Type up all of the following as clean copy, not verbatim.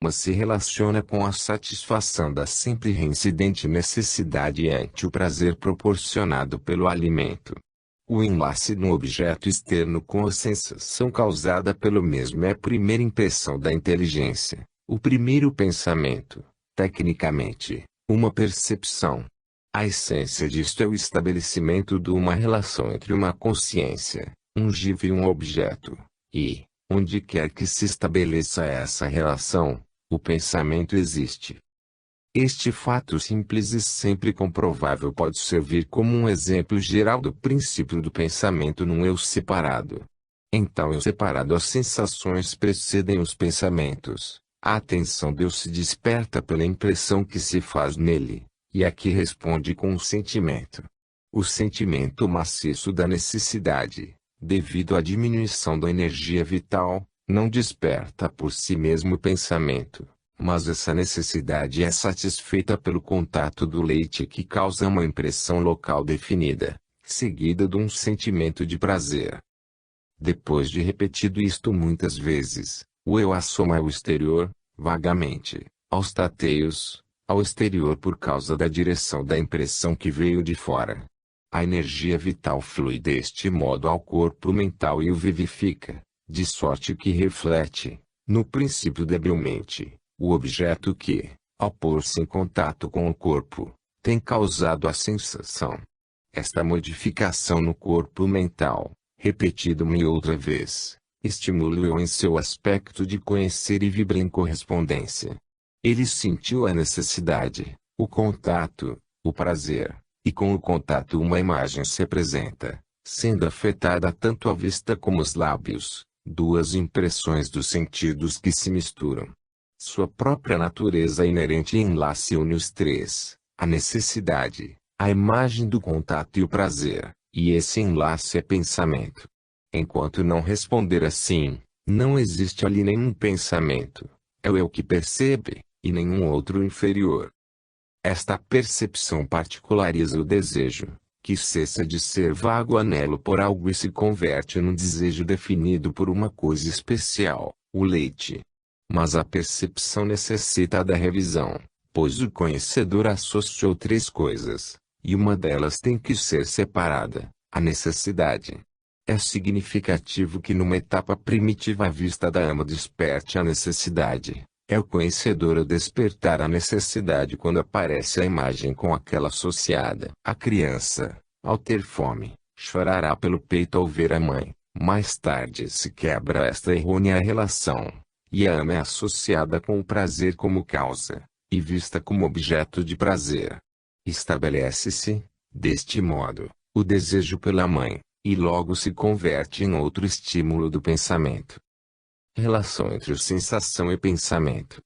mas se relaciona com a satisfação da sempre reincidente necessidade ante o prazer proporcionado pelo alimento. O enlace no objeto externo com a sensação causada pelo mesmo é a primeira impressão da inteligência, o primeiro pensamento, tecnicamente, uma percepção. A essência disto é o estabelecimento de uma relação entre uma consciência, um givo e um objeto, e, onde quer que se estabeleça essa relação, o pensamento existe. Este fato simples e sempre comprovável pode servir como um exemplo geral do princípio do pensamento num eu separado. Então, eu separado, as sensações precedem os pensamentos, a atenção do eu se desperta pela impressão que se faz nele, e aqui responde com o sentimento. O sentimento maciço da necessidade, devido à diminuição da energia vital, não desperta por si mesmo o pensamento. Mas essa necessidade é satisfeita pelo contato do leite que causa uma impressão local definida, seguida de um sentimento de prazer. Depois de repetido isto muitas vezes, o eu assoma ao exterior, vagamente, aos tateios, ao exterior por causa da direção da impressão que veio de fora. A energia vital flui deste modo ao corpo mental e o vivifica, de sorte que reflete, no princípio debilmente, o objeto que, ao pôr-se em contato com o corpo, tem causado a sensação. Esta modificação no corpo mental, repetida uma e outra vez, estimula-o em seu aspecto de conhecer e vibra em correspondência. Ele sentiu a necessidade, o contato, o prazer, e com o contato uma imagem se apresenta, sendo afetada tanto a vista como os lábios, duas impressões dos sentidos que se misturam. Sua própria natureza inerente enlace une os três, a necessidade, a imagem do contato e o prazer, e esse enlace é pensamento. Enquanto não responder assim, não existe ali nenhum pensamento. É o eu que percebe, e nenhum outro inferior. Esta percepção particulariza o desejo, que cessa de ser vago anelo por algo e se converte num desejo definido por uma coisa especial, o leite. Mas a percepção necessita da revisão, pois o conhecedor associou três coisas, e uma delas tem que ser separada, a necessidade. É significativo que numa etapa primitiva a vista da ama desperte a necessidade. É o conhecedor a despertar a necessidade quando aparece a imagem com aquela associada. A criança, ao ter fome, chorará pelo peito ao ver a mãe. Mais tarde se quebra esta errônea relação. E a ama é associada com o prazer como causa, e vista como objeto de prazer. Estabelece-se, deste modo, o desejo pela mãe, e logo se converte em outro estímulo do pensamento. Relação entre sensação e pensamento.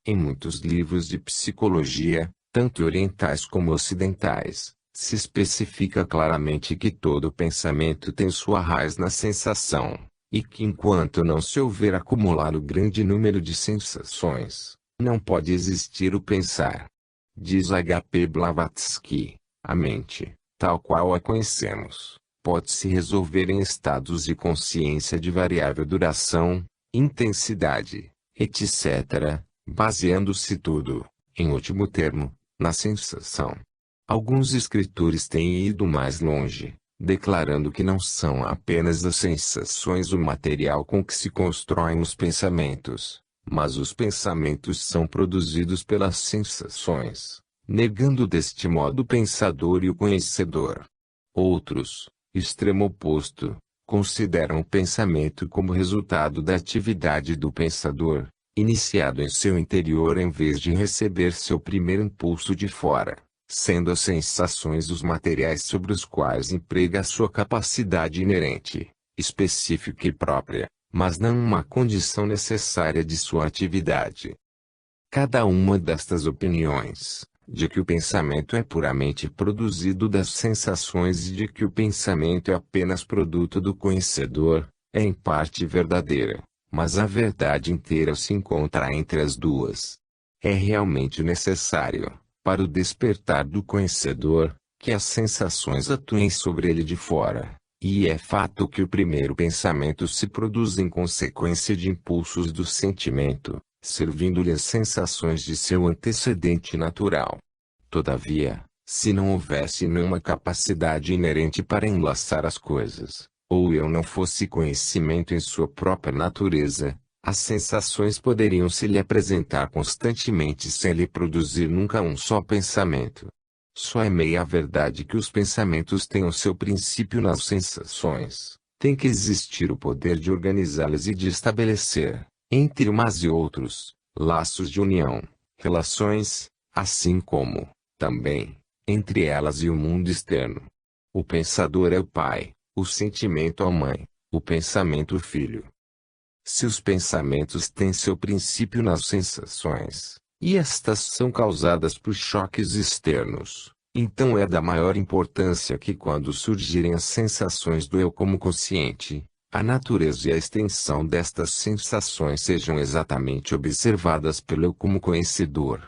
Em muitos livros de psicologia, tanto orientais como ocidentais, se especifica claramente que todo pensamento tem sua raiz na sensação. E que enquanto não se houver acumulado grande número de sensações, não pode existir o pensar. Diz H. P. Blavatsky, a mente, tal qual a conhecemos, pode-se resolver em estados de consciência de variável duração, intensidade, etc., baseando-se tudo, em último termo, na sensação. Alguns escritores têm ido mais longe, declarando que não são apenas as sensações o material com que se constroem os pensamentos, mas os pensamentos são produzidos pelas sensações, negando deste modo o pensador e o conhecedor. Outros, extremo oposto, consideram o pensamento como resultado da atividade do pensador, iniciado em seu interior em vez de receber seu primeiro impulso de fora, sendo as sensações os materiais sobre os quais emprega a sua capacidade inerente, específica e própria, mas não uma condição necessária de sua atividade. Cada uma destas opiniões, de que o pensamento é puramente produzido das sensações e de que o pensamento é apenas produto do conhecedor, é em parte verdadeira, mas a verdade inteira se encontra entre as duas. É realmente necessário, para o despertar do conhecedor, que as sensações atuem sobre ele de fora, e é fato que o primeiro pensamento se produz em consequência de impulsos do sentimento, servindo-lhe as sensações de seu antecedente natural. Todavia, se não houvesse nenhuma capacidade inerente para enlaçar as coisas, ou eu não fosse conhecimento em sua própria natureza, as sensações poderiam se lhe apresentar constantemente sem lhe produzir nunca um só pensamento. Só é meia verdade que os pensamentos têm o seu princípio nas sensações. Tem que existir o poder de organizá-las e de estabelecer, entre umas e outros, laços de união, relações, assim como, também, entre elas e o mundo externo. O pensador é o pai, o sentimento a mãe, o pensamento o filho. Se os pensamentos têm seu princípio nas sensações, e estas são causadas por choques externos, então é da maior importância que quando surgirem as sensações do eu como consciente, a natureza e a extensão destas sensações sejam exatamente observadas pelo eu como conhecedor.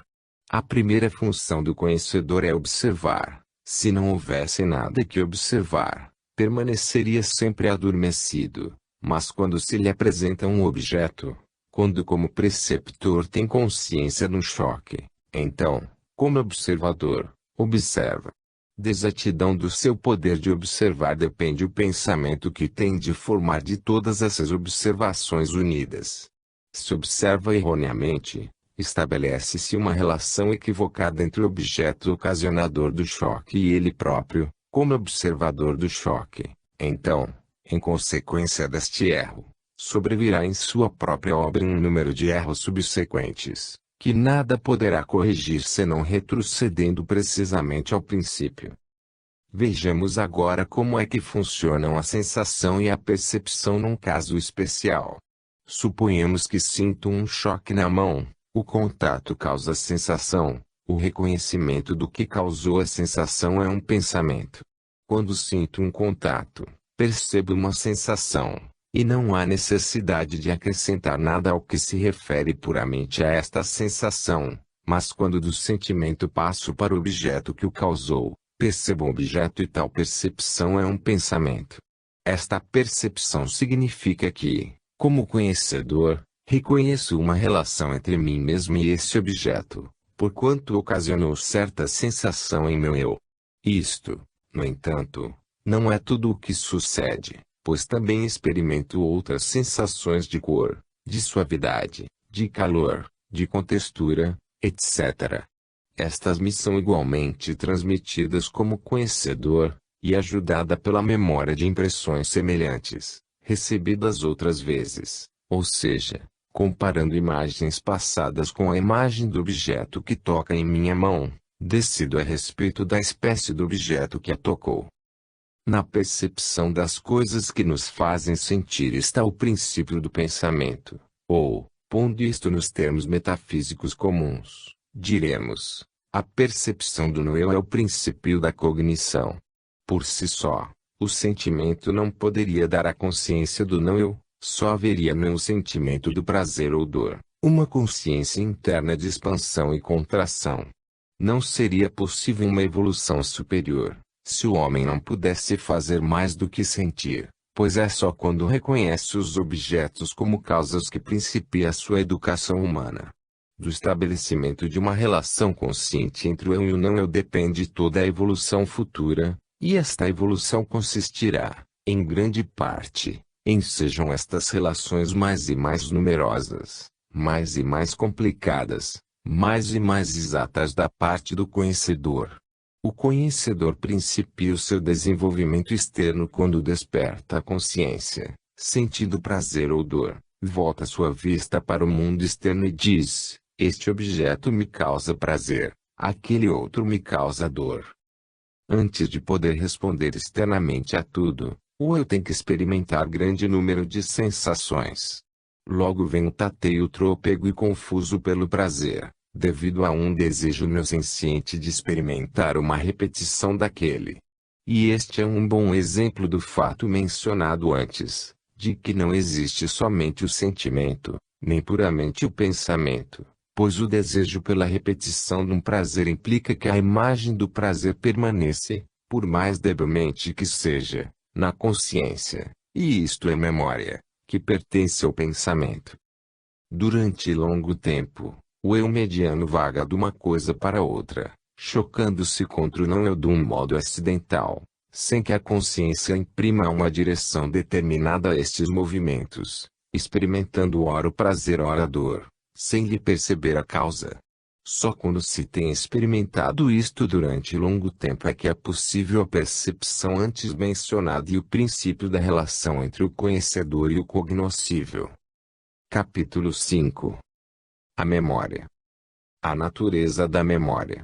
A primeira função do conhecedor é observar. Se não houvesse nada que observar, permaneceria sempre adormecido. Mas quando se lhe apresenta um objeto, quando como preceptor tem consciência de um choque, então, como observador, observa. Desatidão do seu poder de observar depende o pensamento que tem de formar de todas essas observações unidas. Se observa erroneamente, estabelece-se uma relação equivocada entre o objeto ocasionador do choque e ele próprio, como observador do choque. Então, em consequência deste erro, sobrevirá em sua própria obra um número de erros subsequentes, que nada poderá corrigir senão retrocedendo precisamente ao princípio. Vejamos agora como é que funcionam a sensação e a percepção num caso especial. Suponhamos que sinto um choque na mão, o contato causa sensação, o reconhecimento do que causou a sensação é um pensamento. Quando sinto um contato, percebo uma sensação, e não há necessidade de acrescentar nada ao que se refere puramente a esta sensação, mas quando do sentimento passo para o objeto que o causou, percebo o objeto e tal percepção é um pensamento. Esta percepção significa que, como conhecedor, reconheço uma relação entre mim mesmo e esse objeto, porquanto ocasionou certa sensação em meu eu. Isto, no entanto, não é tudo o que sucede, pois também experimento outras sensações de cor, de suavidade, de calor, de contextura, etc. Estas me são igualmente transmitidas como conhecedor, e ajudada pela memória de impressões semelhantes, recebidas outras vezes, ou seja, comparando imagens passadas com a imagem do objeto que toca em minha mão, decido a respeito da espécie do objeto que a tocou. Na percepção das coisas que nos fazem sentir está o princípio do pensamento, ou, pondo isto nos termos metafísicos comuns, diremos, a percepção do eu é o princípio da cognição. Por si só, o sentimento não poderia dar a consciência do não eu, só haveria não sentimento do prazer ou dor, uma consciência interna de expansão e contração. Não seria possível uma evolução superior, se o homem não pudesse fazer mais do que sentir, pois é só quando reconhece os objetos como causas que principia a sua educação humana. Do estabelecimento de uma relação consciente entre o eu e o não eu depende toda a evolução futura, e esta evolução consistirá, em grande parte, em sejam estas relações mais e mais numerosas, mais e mais complicadas, mais e mais exatas da parte do conhecedor. O conhecedor principia o seu desenvolvimento externo quando desperta a consciência, sentindo prazer ou dor, volta sua vista para o mundo externo e diz, este objeto me causa prazer, aquele outro me causa dor. Antes de poder responder externamente a tudo, o eu tem que experimentar grande número de sensações. Logo vem o tateio trôpego e confuso pelo prazer, devido a um desejo meu senciente de experimentar uma repetição daquele. E este é um bom exemplo do fato mencionado antes, de que não existe somente o sentimento, nem puramente o pensamento, pois o desejo pela repetição de um prazer implica que a imagem do prazer permaneça, por mais debilmente que seja, na consciência, e isto é memória, que pertence ao pensamento. Durante longo tempo, o eu mediano vaga de uma coisa para outra, chocando-se contra o não-eu de um modo acidental, sem que a consciência imprima uma direção determinada a estes movimentos, experimentando ora o prazer ora a dor, sem lhe perceber a causa. Só quando se tem experimentado isto durante longo tempo é que é possível a percepção antes mencionada e o princípio da relação entre o conhecedor e o cognoscível. Capítulo 5. A memória. A natureza da memória.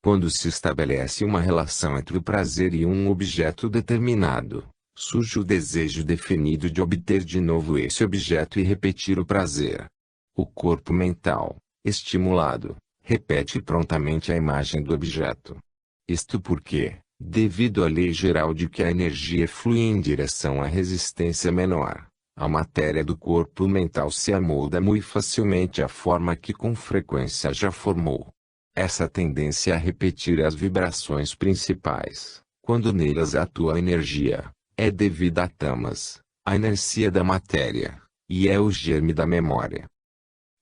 Quando se estabelece uma relação entre o prazer e um objeto determinado, surge o desejo definido de obter de novo esse objeto e repetir o prazer. O corpo mental, estimulado, repete prontamente a imagem do objeto. Isto porque, devido à lei geral de que a energia flui em direção à resistência menor, a matéria do corpo mental se amolda muito facilmente à forma que com frequência já formou. Essa tendência a repetir as vibrações principais, quando nelas atua a energia, é devida a tamas, a inercia da matéria, e é o germe da memória.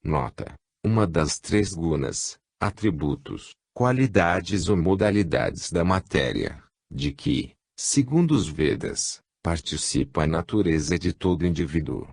Nota: uma das três gunas, atributos, qualidades ou modalidades da matéria, de que, segundo os Vedas, participa a natureza de todo indivíduo.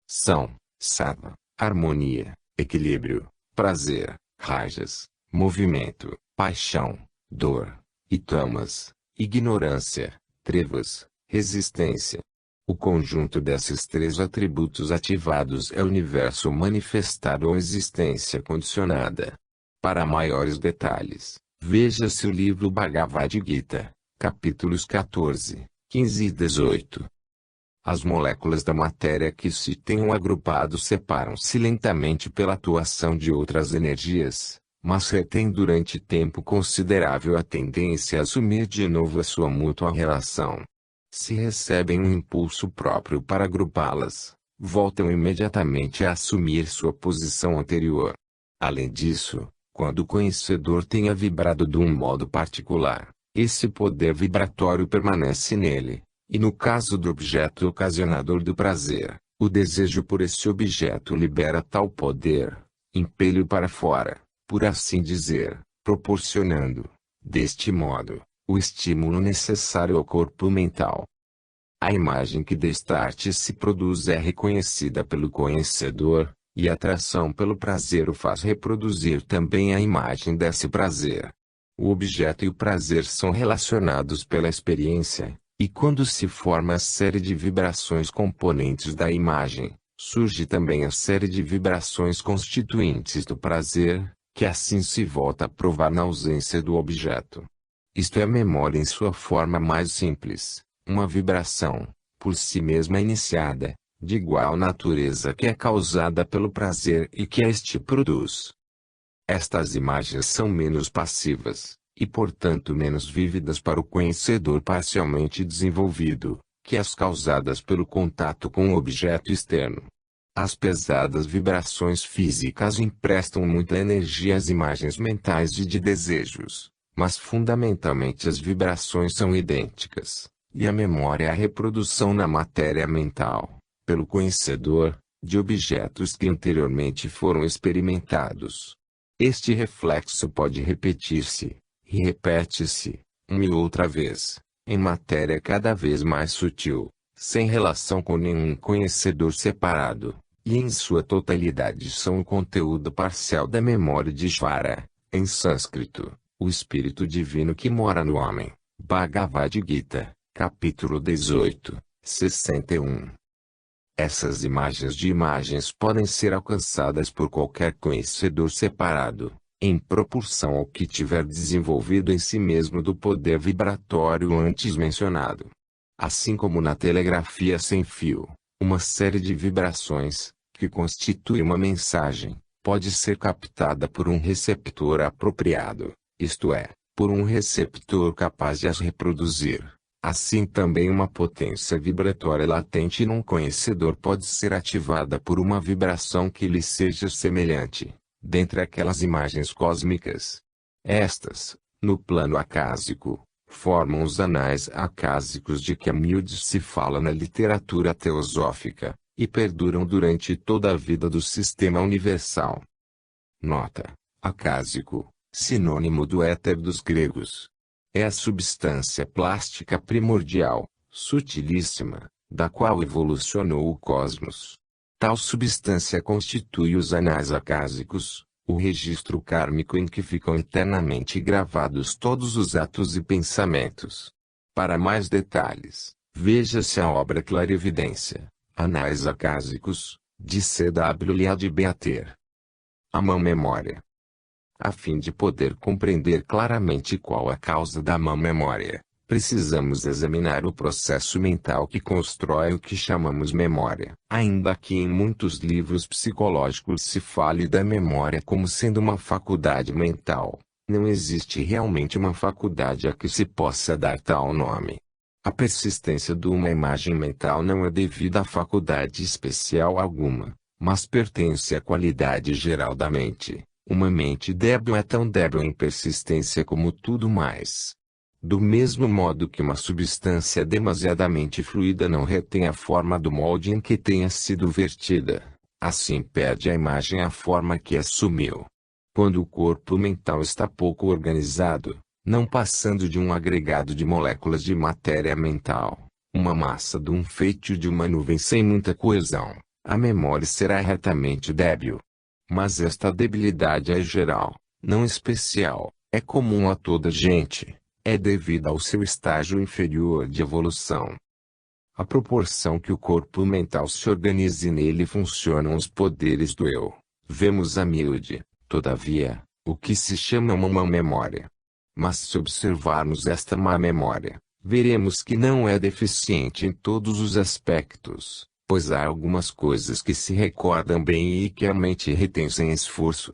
São: sattva, harmonia, equilíbrio, prazer, rajas, movimento, paixão, dor, e tamas, ignorância, trevas, resistência. O conjunto desses três atributos ativados é o universo manifestado ou existência condicionada. Para maiores detalhes, veja-se o livro Bhagavad Gita, capítulos 14, 15 e 18. As moléculas da matéria que se tenham agrupado separam-se lentamente pela atuação de outras energias, mas retêm durante tempo considerável a tendência a assumir de novo a sua mútua relação. Se recebem um impulso próprio para agrupá-las, voltam imediatamente a assumir sua posição anterior. Além disso, quando o conhecedor tenha vibrado de um modo particular, esse poder vibratório permanece nele, e no caso do objeto ocasionador do prazer, o desejo por esse objeto libera tal poder, impele-o para fora, por assim dizer, proporcionando, deste modo, o estímulo necessário ao corpo mental. A imagem que desta arte se produz é reconhecida pelo conhecedor, e a atração pelo prazer o faz reproduzir também a imagem desse prazer. O objeto e o prazer são relacionados pela experiência, e quando se forma a série de vibrações componentes da imagem, surge também a série de vibrações constituintes do prazer, que assim se volta a provar na ausência do objeto. Isto é a memória em sua forma mais simples, uma vibração, por si mesma iniciada, de igual natureza que é causada pelo prazer e que este produz. Estas imagens são menos passivas, e portanto menos vívidas para o conhecedor parcialmente desenvolvido, que as causadas pelo contato com o objeto externo. As pesadas vibrações físicas emprestam muita energia às imagens mentais e de desejos, mas fundamentalmente as vibrações são idênticas, e a memória é a reprodução na matéria mental, pelo conhecedor, de objetos que anteriormente foram experimentados. Este reflexo pode repetir-se, e repete-se, uma e outra vez, em matéria cada vez mais sutil, sem relação com nenhum conhecedor separado, e em sua totalidade são o conteúdo parcial da memória de Ishvara, em sânscrito, o espírito divino que mora no homem. Bhagavad Gita, capítulo 18, 61. Essas imagens de imagens podem ser alcançadas por qualquer conhecedor separado, em proporção ao que tiver desenvolvido em si mesmo do poder vibratório antes mencionado. Assim como na telegrafia sem fio, uma série de vibrações, que constitui uma mensagem, pode ser captada por um receptor apropriado, isto é, por um receptor capaz de as reproduzir. Assim também uma potência vibratória latente num conhecedor pode ser ativada por uma vibração que lhe seja semelhante, dentre aquelas imagens cósmicas. Estas, no plano acásico, formam os anais acásicos de que a miúde se fala na literatura teosófica, e perduram durante toda a vida do sistema universal. Nota: acásico, sinônimo do éter dos gregos. É a substância plástica primordial, sutilíssima, da qual evolucionou o cosmos. Tal substância constitui os anais acásicos, o registro kármico em que ficam eternamente gravados todos os atos e pensamentos. Para mais detalhes, veja-se a obra Clarividência, Anais Acásicos, de C.W. Liad Beater. A má memória. A fim de poder compreender claramente qual a causa da má memória, precisamos examinar o processo mental que constrói o que chamamos memória. Ainda que em muitos livros psicológicos se fale da memória como sendo uma faculdade mental, não existe realmente uma faculdade a que se possa dar tal nome. A persistência de uma imagem mental não é devida a faculdade especial alguma, mas pertence à qualidade geral da mente. Uma mente débil é tão débil em persistência como tudo mais. Do mesmo modo que uma substância demasiadamente fluida não retém a forma do molde em que tenha sido vertida, assim perde a imagem a forma que assumiu. Quando o corpo mental está pouco organizado, não passando de um agregado de moléculas de matéria mental, uma massa de um feito de uma nuvem sem muita coesão, a memória será retamente débil. Mas esta debilidade é geral, não especial, é comum a toda gente, é devida ao seu estágio inferior de evolução. À proporção que o corpo mental se organiza e nele funcionam os poderes do eu, vemos a miúde, todavia, o que se chama uma má memória. Mas se observarmos esta má memória, veremos que não é deficiente em todos os aspectos, pois há algumas coisas que se recordam bem e que a mente retém sem esforço.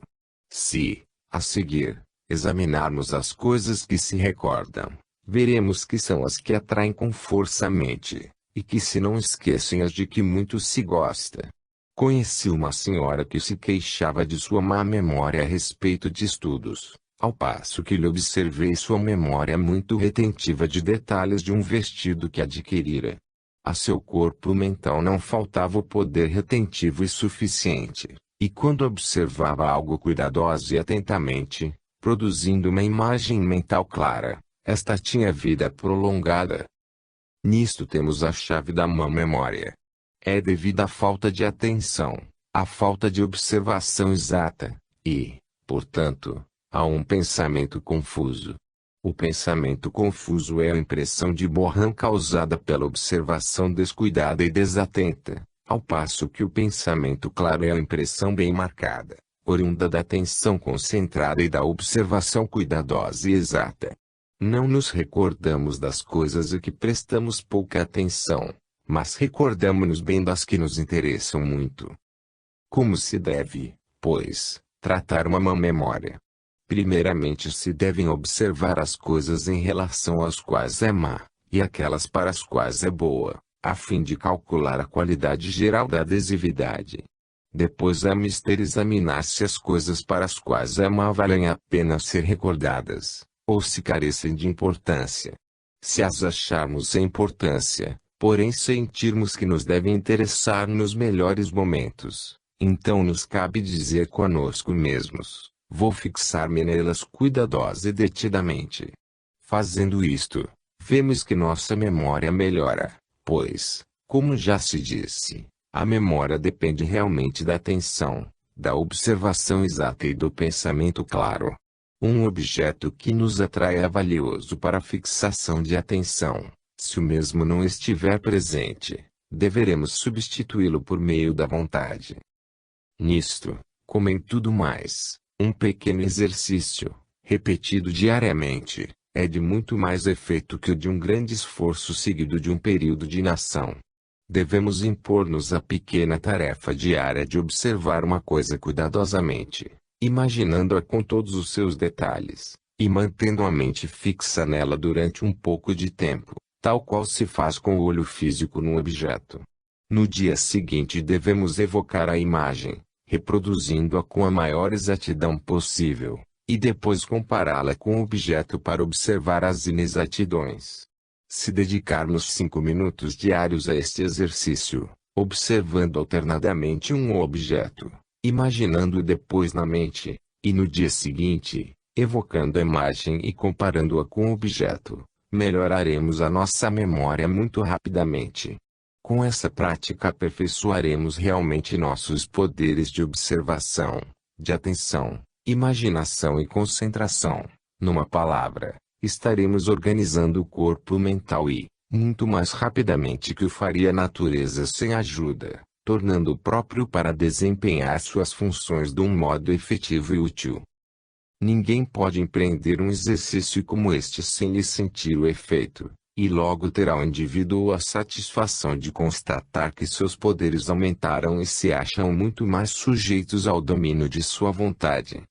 Se, a seguir, examinarmos as coisas que se recordam, veremos que são as que atraem com força a mente, e que se não esquecem as de que muito se gosta. Conheci uma senhora que se queixava de sua má memória a respeito de estudos, ao passo que lhe observei sua memória muito retentiva de detalhes de um vestido que adquirira. A seu corpo mental não faltava o poder retentivo e suficiente, e quando observava algo cuidadosa e atentamente, produzindo uma imagem mental clara, esta tinha vida prolongada. Nisto temos a chave da má memória. É devido à falta de atenção, à falta de observação exata, e, portanto, a um pensamento confuso. O pensamento confuso é a impressão de borrão causada pela observação descuidada e desatenta, ao passo que o pensamento claro é a impressão bem marcada, oriunda da atenção concentrada e da observação cuidadosa e exata. Não nos recordamos das coisas a que prestamos pouca atenção, mas recordamos-nos bem das que nos interessam muito. Como se deve, pois, tratar uma má memória? Primeiramente se devem observar as coisas em relação às quais é má, e aquelas para as quais é boa, a fim de calcular a qualidade geral da adesividade. Depois é mister examinar se as coisas para as quais é má valem a pena ser recordadas, ou se carecem de importância. Se as acharmos sem importância, porém sentirmos que nos devem interessar nos melhores momentos, então nos cabe dizer conosco mesmos: vou fixar-me nelas cuidadosa e detidamente. Fazendo isto, vemos que nossa memória melhora, pois, como já se disse, a memória depende realmente da atenção, da observação exata e do pensamento claro. Um objeto que nos atrai é valioso para a fixação de atenção. Se o mesmo não estiver presente, deveremos substituí-lo por meio da vontade. Nisto, como em tudo mais, um pequeno exercício, repetido diariamente, é de muito mais efeito que o de um grande esforço seguido de um período de inação. Devemos impor-nos a pequena tarefa diária de observar uma coisa cuidadosamente, imaginando-a com todos os seus detalhes, e mantendo a mente fixa nela durante um pouco de tempo, tal qual se faz com o olho físico num objeto. No dia seguinte devemos evocar a imagem, reproduzindo-a com a maior exatidão possível, e depois compará-la com o objeto para observar as inexatidões. Se dedicarmos 5 minutos diários a este exercício, observando alternadamente um objeto, imaginando depois na mente, e no dia seguinte, evocando a imagem e comparando-a com o objeto, melhoraremos a nossa memória muito rapidamente. Com essa prática aperfeiçoaremos realmente nossos poderes de observação, de atenção, imaginação e concentração. Numa palavra, estaremos organizando o corpo mental e, muito mais rapidamente que o faria a natureza sem ajuda, tornando-o próprio para desempenhar suas funções de um modo efetivo e útil. Ninguém pode empreender um exercício como este sem lhe sentir o efeito, e logo terá o indivíduo a satisfação de constatar que seus poderes aumentaram e se acham muito mais sujeitos ao domínio de sua vontade.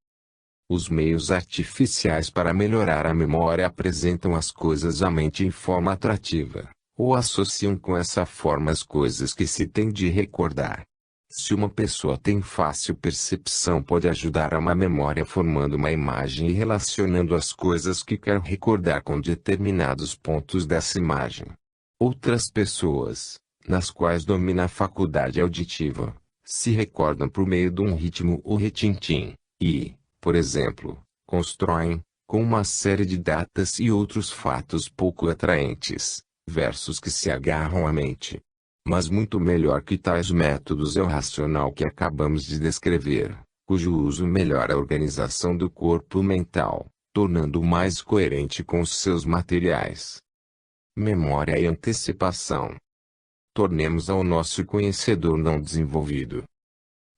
Os meios artificiais para melhorar a memória apresentam as coisas à mente em forma atrativa, ou associam com essa forma as coisas que se tem de recordar. Se uma pessoa tem fácil percepção, pode ajudar a uma memória formando uma imagem e relacionando as coisas que quer recordar com determinados pontos dessa imagem. Outras pessoas, nas quais domina a faculdade auditiva, se recordam por meio de um ritmo ou retintim, e, por exemplo, constroem, com uma série de datas e outros fatos pouco atraentes, versos que se agarram à mente. Mas muito melhor que tais métodos é o racional que acabamos de descrever, cujo uso melhora a organização do corpo mental, tornando-o mais coerente com os seus materiais. Memória e antecipação. Tornemos ao nosso conhecedor não desenvolvido.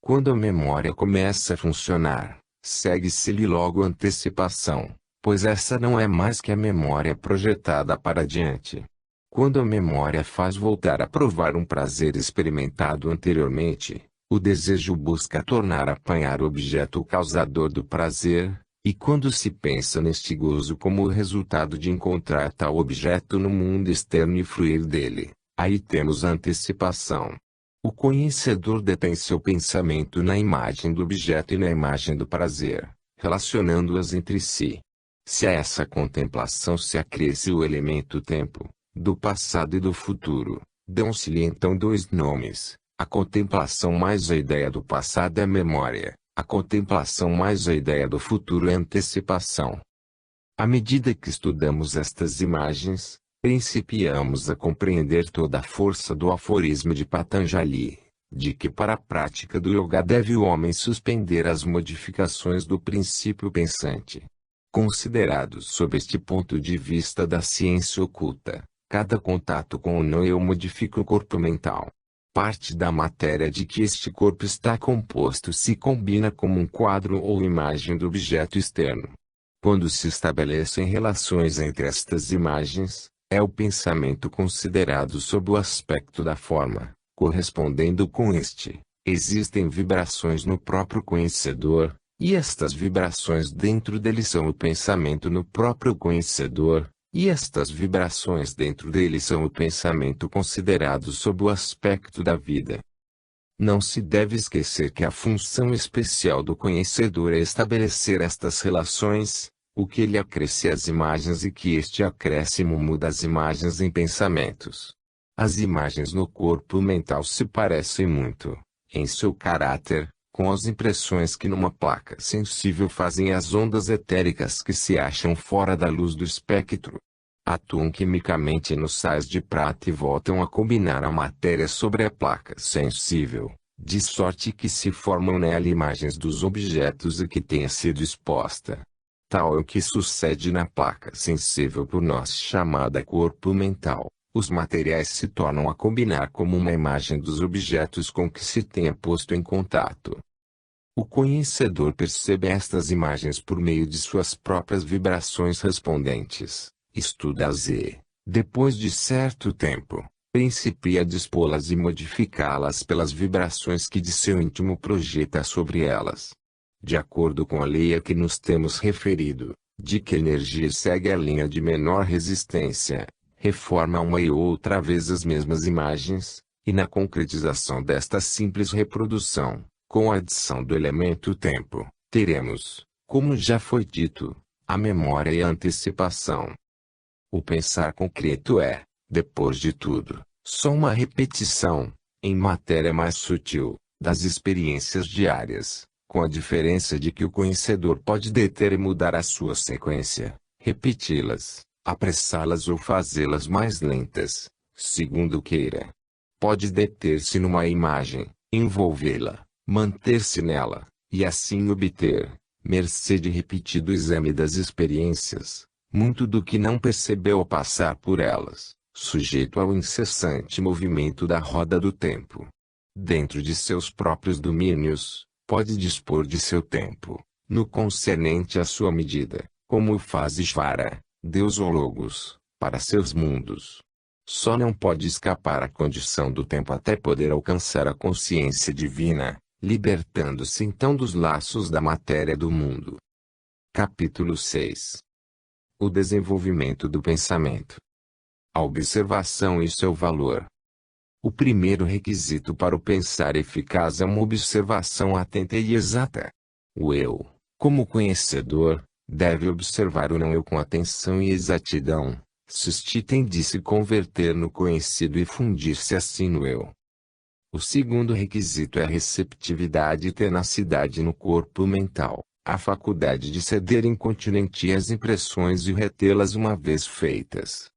Quando a memória começa a funcionar, segue-se-lhe logo a antecipação, pois essa não é mais que a memória projetada para diante. Quando a memória faz voltar a provar um prazer experimentado anteriormente, o desejo busca tornar a apanhar o objeto causador do prazer, e quando se pensa neste gozo como o resultado de encontrar tal objeto no mundo externo e fruir dele, aí temos a antecipação. O conhecedor detém seu pensamento na imagem do objeto e na imagem do prazer, relacionando-as entre si. Se a essa contemplação se acresce o elemento tempo, do passado e do futuro, dão-se-lhe então dois nomes: a contemplação mais a ideia do passado é memória, a contemplação mais a ideia do futuro é antecipação. À medida que estudamos estas imagens, principiamos a compreender toda a força do aforismo de Patanjali, de que para a prática do yoga deve o homem suspender as modificações do princípio pensante. Considerado sob este ponto de vista da ciência oculta, cada contato com o não-eu modifica o corpo mental. Parte da matéria de que este corpo está composto se combina como um quadro ou imagem do objeto externo. Quando se estabelecem relações entre estas imagens, é o pensamento considerado sob o aspecto da forma, correspondendo com este. Existem vibrações no próprio conhecedor, e estas vibrações dentro dele são o pensamento no próprio conhecedor, e estas vibrações dentro dele são o pensamento considerado sob o aspecto da vida. Não se deve esquecer que a função especial do conhecedor é estabelecer estas relações, o que ele acresce às imagens e que este acréscimo muda as imagens em pensamentos. As imagens no corpo mental se parecem muito, em seu caráter, com as impressões que numa placa sensível fazem as ondas etéricas que se acham fora da luz do espectro. Atuam quimicamente nos sais de prata e voltam a combinar a matéria sobre a placa sensível, de sorte que se formam nela imagens dos objetos a que tenha sido exposta. Tal é o que sucede na placa sensível por nós chamada corpo mental. Os materiais se tornam a combinar como uma imagem dos objetos com que se tenha posto em contato. O conhecedor percebe estas imagens por meio de suas próprias vibrações respondentes, estuda-as e, depois de certo tempo, principia a dispô-las e modificá-las pelas vibrações que de seu íntimo projeta sobre elas. De acordo com a lei a que nos temos referido, de que a energia segue a linha de menor resistência, reforma uma e outra vez as mesmas imagens, e na concretização desta simples reprodução, com a adição do elemento tempo, teremos, como já foi dito, a memória e a antecipação. O pensar concreto é, depois de tudo, só uma repetição, em matéria mais sutil, das experiências diárias, com a diferença de que o conhecedor pode deter e mudar a sua sequência, repeti-las, apressá-las ou fazê-las mais lentas, segundo queira. Pode deter-se numa imagem, envolvê-la, manter-se nela, e assim obter, mercê de repetido exame das experiências, muito do que não percebeu ao passar por elas, sujeito ao incessante movimento da roda do tempo. Dentro de seus próprios domínios, pode dispor de seu tempo, no concernente à sua medida, como o faz Ishvara, Deus ou Logos, para seus mundos. Só não pode escapar à condição do tempo até poder alcançar a consciência divina, libertando-se então dos laços da matéria do mundo. Capítulo 6. O desenvolvimento do pensamento. A observação e seu valor. O primeiro requisito para o pensar eficaz é uma observação atenta e exata. O eu, como conhecedor, deve observar o não-eu com atenção e exatidão, se este tem de se converter no conhecido e fundir-se assim no eu. O segundo requisito é a receptividade e tenacidade no corpo mental, a faculdade de ceder incontinenti às impressões e retê-las uma vez feitas.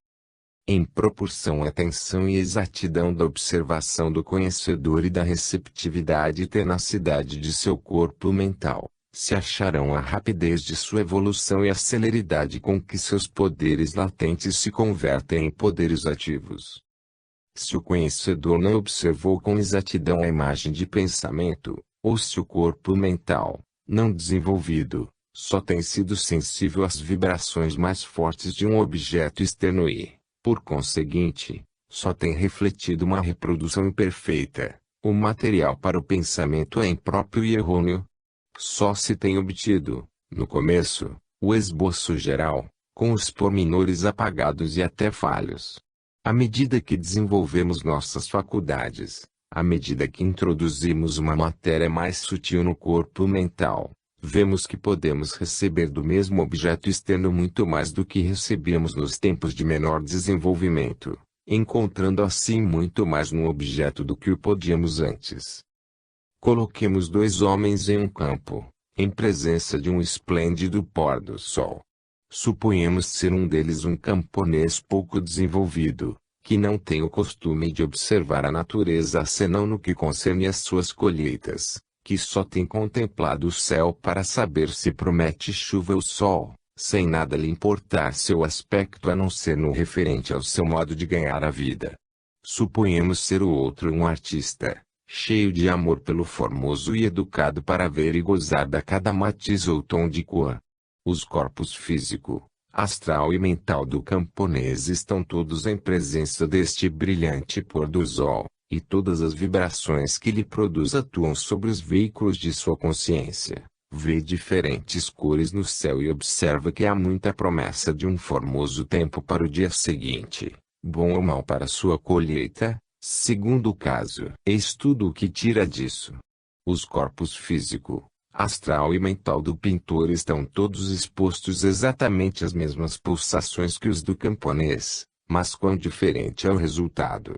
Em proporção à atenção e exatidão da observação do conhecedor e da receptividade e tenacidade de seu corpo mental, se acharão a rapidez de sua evolução e a celeridade com que seus poderes latentes se convertem em poderes ativos. Se o conhecedor não observou com exatidão a imagem de pensamento, ou se o corpo mental, não desenvolvido, só tem sido sensível às vibrações mais fortes de um objeto externo e, por conseguinte, só tem refletido uma reprodução imperfeita, o material para o pensamento é impróprio e errôneo. Só se tem obtido, no começo, o esboço geral, com os pormenores apagados e até falhos. À medida que desenvolvemos nossas faculdades, à medida que introduzimos uma matéria mais sutil no corpo mental, vemos que podemos receber do mesmo objeto externo muito mais do que recebíamos nos tempos de menor desenvolvimento, encontrando assim muito mais no objeto do que o podíamos antes. Coloquemos dois homens em um campo, em presença de um esplêndido pôr do sol. Suponhamos ser um deles um camponês pouco desenvolvido, que não tem o costume de observar a natureza senão no que concerne às suas colheitas, que só tem contemplado o céu para saber se promete chuva ou sol, sem nada lhe importar seu aspecto a não ser no referente ao seu modo de ganhar a vida. Suponhamos ser o outro um artista, cheio de amor pelo formoso e educado para ver e gozar da cada matiz ou tom de cor. Os corpos físico, astral e mental do camponês estão todos em presença deste brilhante pôr do sol, e todas as vibrações que lhe produz atuam sobre os veículos de sua consciência. Vê diferentes cores no céu e observa que há muita promessa de um formoso tempo para o dia seguinte, bom ou mau para sua colheita, segundo o caso. Eis tudo o que tira disso. Os corpos físico, astral e mental do pintor estão todos expostos exatamente às mesmas pulsações que os do camponês, mas quão diferente é o resultado.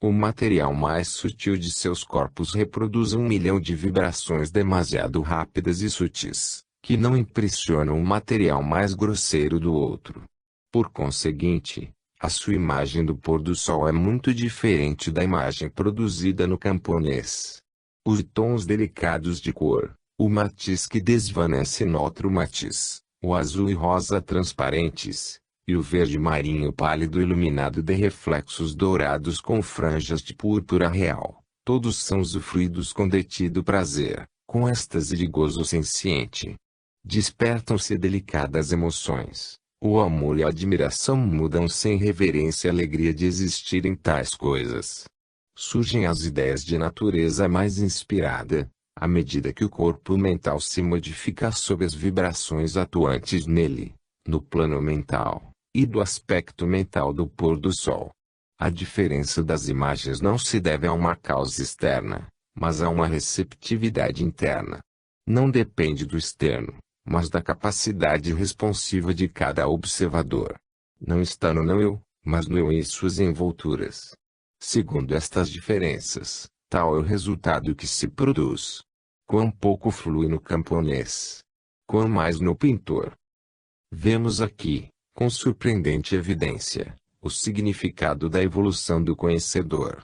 O material mais sutil de seus corpos reproduz 1 milhão de vibrações demasiado rápidas e sutis, que não impressionam o material mais grosseiro do outro. Por conseguinte, a sua imagem do pôr do sol é muito diferente da imagem produzida no camponês. Os tons delicados de cor, o matiz que desvanece no outro matiz, o azul e rosa transparentes, e o verde marinho pálido iluminado de reflexos dourados com franjas de púrpura real, todos são usufruídos com detido prazer, com êxtase de gozo senciente. Despertam-se delicadas emoções, o amor e a admiração mudam sem reverência e alegria de existirem tais coisas. Surgem as ideias de natureza mais inspirada, à medida que o corpo mental se modifica sob as vibrações atuantes nele, no plano mental, e do aspecto mental do pôr do sol. A diferença das imagens não se deve a uma causa externa, mas a uma receptividade interna. Não depende do externo, mas da capacidade responsiva de cada observador. Não está no não-eu, mas no eu e suas envolturas. Segundo estas diferenças, tal é o resultado que se produz. Quão pouco flui no camponês, quão mais no pintor. Vemos aqui, com surpreendente evidência, o significado da evolução do conhecedor.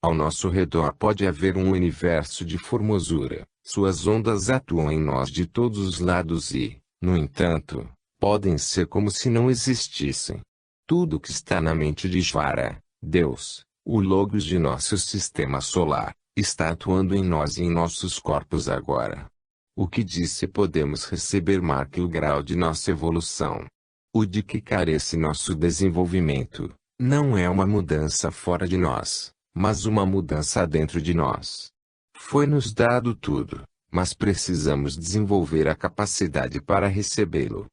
Ao nosso redor pode haver um universo de formosura, suas ondas atuam em nós de todos os lados e, no entanto, podem ser como se não existissem. Tudo que está na mente de Ishvara, Deus, o Logos de nosso sistema solar, está atuando em nós e em nossos corpos agora. O que disse podemos receber marca o grau de nossa evolução. O de que carece nosso desenvolvimento, não é uma mudança fora de nós, mas uma mudança dentro de nós. Foi-nos dado tudo, mas precisamos desenvolver a capacidade para recebê-lo.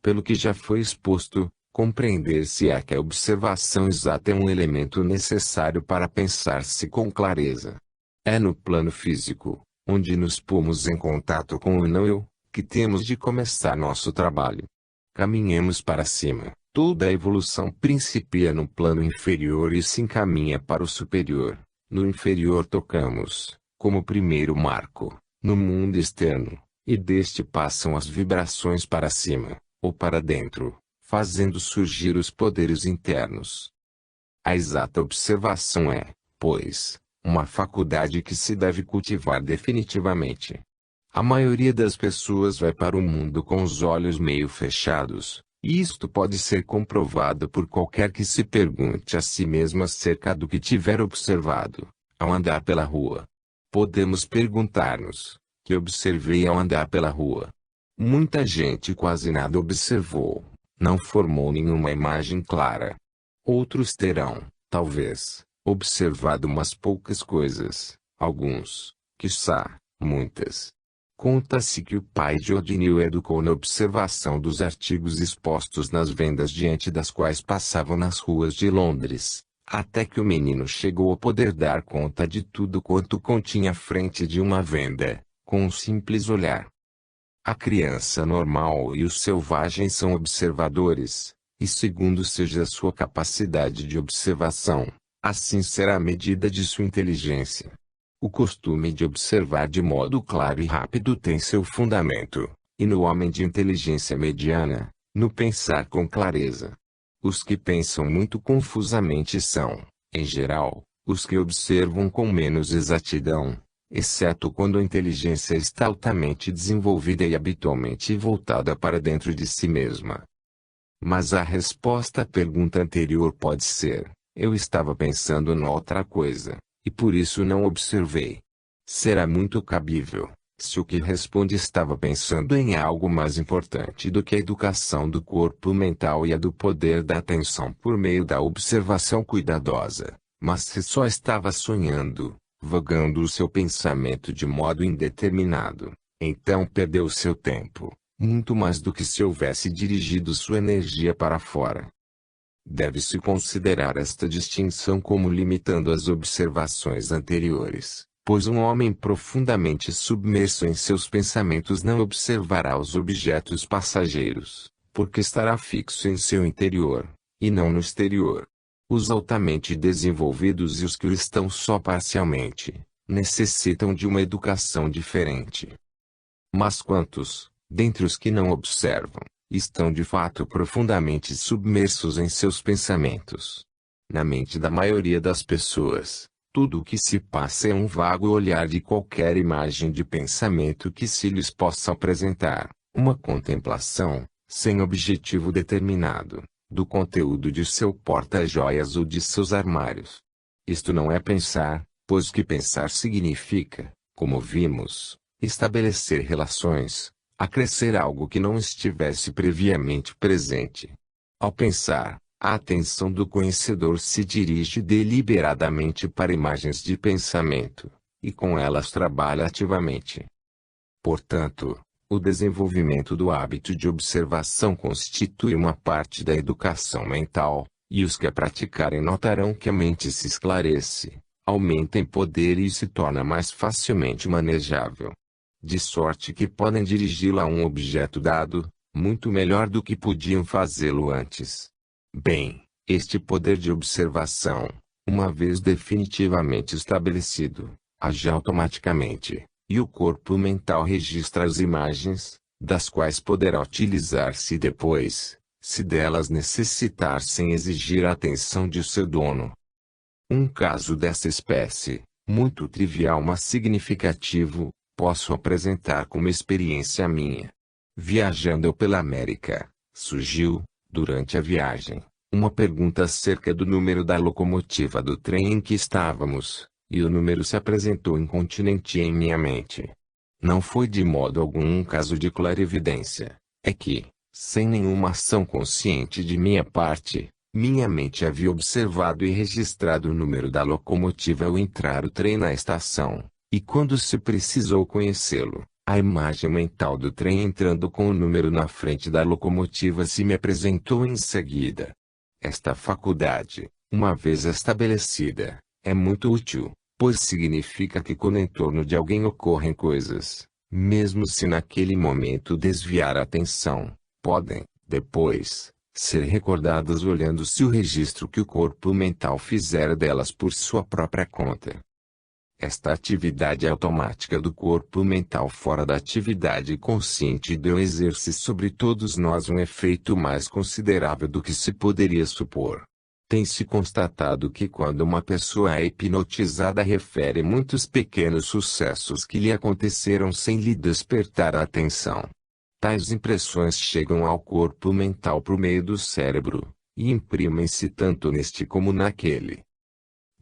Pelo que já foi exposto, compreender-se é que a observação exata é um elemento necessário para pensar-se com clareza. É no plano físico, onde nos pomos em contato com o não-eu, que temos de começar nosso trabalho. Caminhemos para cima. Toda a evolução principia no plano inferior e se encaminha para o superior. No inferior tocamos, como primeiro marco, no mundo externo, e deste passam as vibrações para cima, ou para dentro, fazendo surgir os poderes internos. A exata observação é, pois, uma faculdade que se deve cultivar definitivamente. A maioria das pessoas vai para o mundo com os olhos meio fechados, e isto pode ser comprovado por qualquer que se pergunte a si mesmo acerca do que tiver observado, ao andar pela rua. Podemos perguntar-nos, que observei ao andar pela rua? Muita gente quase nada observou, não formou nenhuma imagem clara. Outros terão, talvez, observado umas poucas coisas, alguns, quiçá, muitas. Conta-se que o pai de Odin o educou na observação dos artigos expostos nas vendas diante das quais passavam nas ruas de Londres, até que o menino chegou a poder dar conta de tudo quanto continha à frente de uma venda, com um simples olhar. A criança normal e o selvagem são observadores, e segundo seja a sua capacidade de observação, assim será a medida de sua inteligência. O costume de observar de modo claro e rápido tem seu fundamento, e no homem de inteligência mediana, no pensar com clareza. Os que pensam muito confusamente são, em geral, os que observam com menos exatidão, exceto quando a inteligência está altamente desenvolvida e habitualmente voltada para dentro de si mesma. Mas a resposta à pergunta anterior pode ser: eu estava pensando noutra coisa, e por isso não observei. Será muito cabível, se o que responde estava pensando em algo mais importante do que a educação do corpo mental e a do poder da atenção por meio da observação cuidadosa, mas se só estava sonhando, vagando o seu pensamento de modo indeterminado, então perdeu seu tempo, muito mais do que se houvesse dirigido sua energia para fora. Deve-se considerar esta distinção como limitando as observações anteriores, pois um homem profundamente submerso em seus pensamentos não observará os objetos passageiros, porque estará fixo em seu interior, e não no exterior. Os altamente desenvolvidos e os que o estão só parcialmente, necessitam de uma educação diferente. Mas quantos, dentre os que não observam, estão de fato profundamente submersos em seus pensamentos? Na mente da maioria das pessoas, tudo o que se passa é um vago olhar de qualquer imagem de pensamento que se lhes possa apresentar, uma contemplação, sem objetivo determinado, do conteúdo de seu porta-joias ou de seus armários. Isto não é pensar, pois que pensar significa, como vimos, estabelecer relações, acrescer algo que não estivesse previamente presente. Ao pensar, a atenção do conhecedor se dirige deliberadamente para imagens de pensamento, e com elas trabalha ativamente. Portanto, o desenvolvimento do hábito de observação constitui uma parte da educação mental, e os que a praticarem notarão que a mente se esclarece, aumenta em poder e se torna mais facilmente manejável. De sorte que podem dirigi-la a um objeto dado, muito melhor do que podiam fazê-lo antes. Bem, este poder de observação, Uma vez definitivamente estabelecido, age automaticamente, e o corpo mental registra as imagens, das quais poderá utilizar-se depois, se delas necessitar sem exigir a atenção de seu dono. Um caso dessa espécie, muito trivial mas significativo, posso apresentar como experiência minha. Viajando pela América, surgiu, durante a viagem, uma pergunta acerca do número da locomotiva do trem em que estávamos, e o número se apresentou incontinenti em minha mente. Não foi de modo algum um caso de clarividência, é que, sem nenhuma ação consciente de minha parte, minha mente havia observado e registrado o número da locomotiva ao entrar o trem na estação, e quando se precisou conhecê-lo, a imagem mental do trem entrando com o número na frente da locomotiva se me apresentou em seguida. Esta faculdade, uma vez estabelecida, é muito útil, pois significa que quando em torno de alguém ocorrem coisas, mesmo se naquele momento desviar a atenção, podem, depois, ser recordadas olhando-se o registro que o corpo mental fizera delas por sua própria conta. Esta atividade automática do corpo mental fora da atividade consciente deu exerce sobre todos nós um efeito mais considerável do que se poderia supor. Tem-se constatado que quando uma pessoa é hipnotizada refere muitos pequenos sucessos que lhe aconteceram sem lhe despertar a atenção. Tais impressões chegam ao corpo mental por meio do cérebro, e imprimem-se tanto neste como naquele.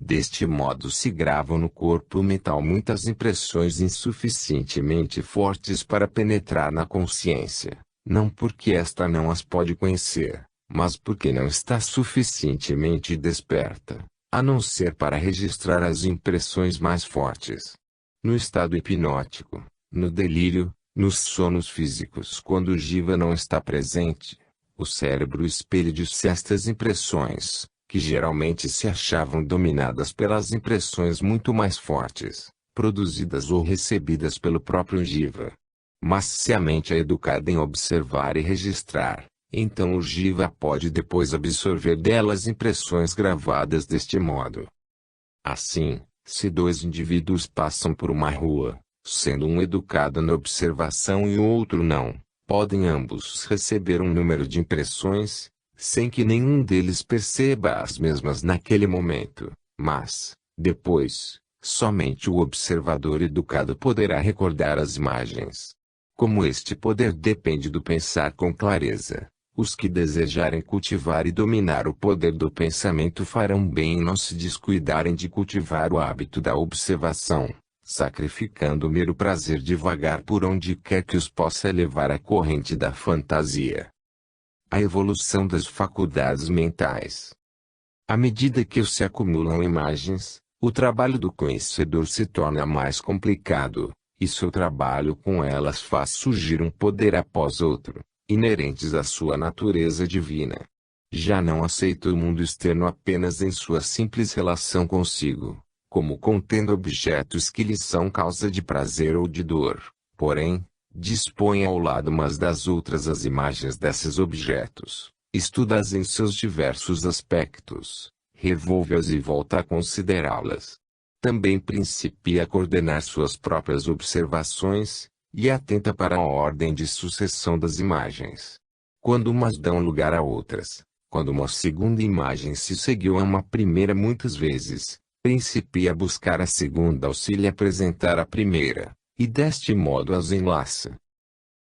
Deste modo se gravam no corpo mental muitas impressões insuficientemente fortes para penetrar na consciência, não porque esta não as pode conhecer, mas porque não está suficientemente desperta, a não ser para registrar as impressões mais fortes. No estado hipnótico, no delírio, nos sonos físicos quando o jiva não está presente, o cérebro expele-se estas impressões, que geralmente se achavam dominadas pelas impressões muito mais fortes, produzidas ou recebidas pelo próprio jiva. Mas se a mente é educada em observar e registrar, então o jiva pode depois absorver delas impressões gravadas deste modo. Assim, se dois indivíduos passam por uma rua, sendo um educado na observação e o outro não, podem ambos receber um número de impressões, sem que nenhum deles perceba as mesmas naquele momento, mas, depois, somente o observador educado poderá recordar as imagens. Como este poder depende do pensar com clareza, os que desejarem cultivar e dominar o poder do pensamento farão bem em não se descuidarem de cultivar o hábito da observação, sacrificando o mero prazer de vagar por onde quer que os possa levar a corrente da fantasia. A evolução das faculdades mentais. À medida que se acumulam imagens, o trabalho do conhecedor se torna mais complicado, e seu trabalho com elas faz surgir um poder após outro, inerentes à sua natureza divina. Já não aceita o mundo externo apenas em sua simples relação consigo, como contendo objetos que lhe são causa de prazer ou de dor, porém, dispõe ao lado umas das outras as imagens desses objetos, estuda-as em seus diversos aspectos, revolve-as e volta a considerá-las. Também principia a coordenar suas próprias observações, e atenta para a ordem de sucessão das imagens. Quando umas dão lugar a outras, quando uma segunda imagem se seguiu a uma primeira muitas vezes, principia a buscar a segunda ao se lhe apresentar a primeira, e deste modo as enlaça.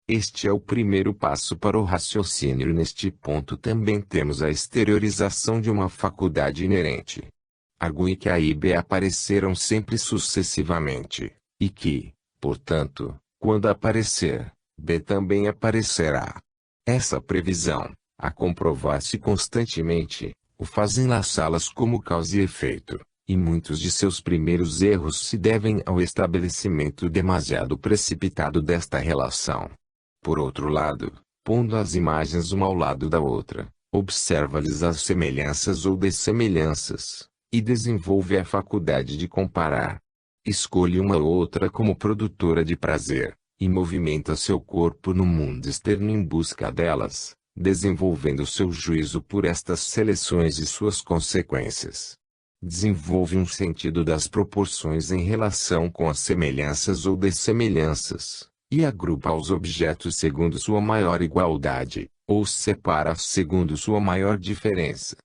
Este é o primeiro passo para o raciocínio e neste ponto também temos a exteriorização de uma faculdade inerente. A Gu e a Ibe apareceram sempre sucessivamente, e que, portanto, quando aparecer, B também aparecerá. Essa previsão, a comprovar-se constantemente, o faz enlaçá-las como causa e efeito. E muitos de seus primeiros erros se devem ao estabelecimento demasiado precipitado desta relação. Por outro lado, pondo as imagens uma ao lado da outra, observa-lhes as semelhanças ou dessemelhanças, e desenvolve a faculdade de comparar. Escolhe uma ou outra como produtora de prazer, e movimenta seu corpo no mundo externo em busca delas, desenvolvendo seu juízo por estas seleções e suas consequências. desenvolve um sentido das proporções em relação com as semelhanças ou dessemelhanças, e agrupa os objetos segundo sua maior igualdade, ou separa segundo sua maior diferença.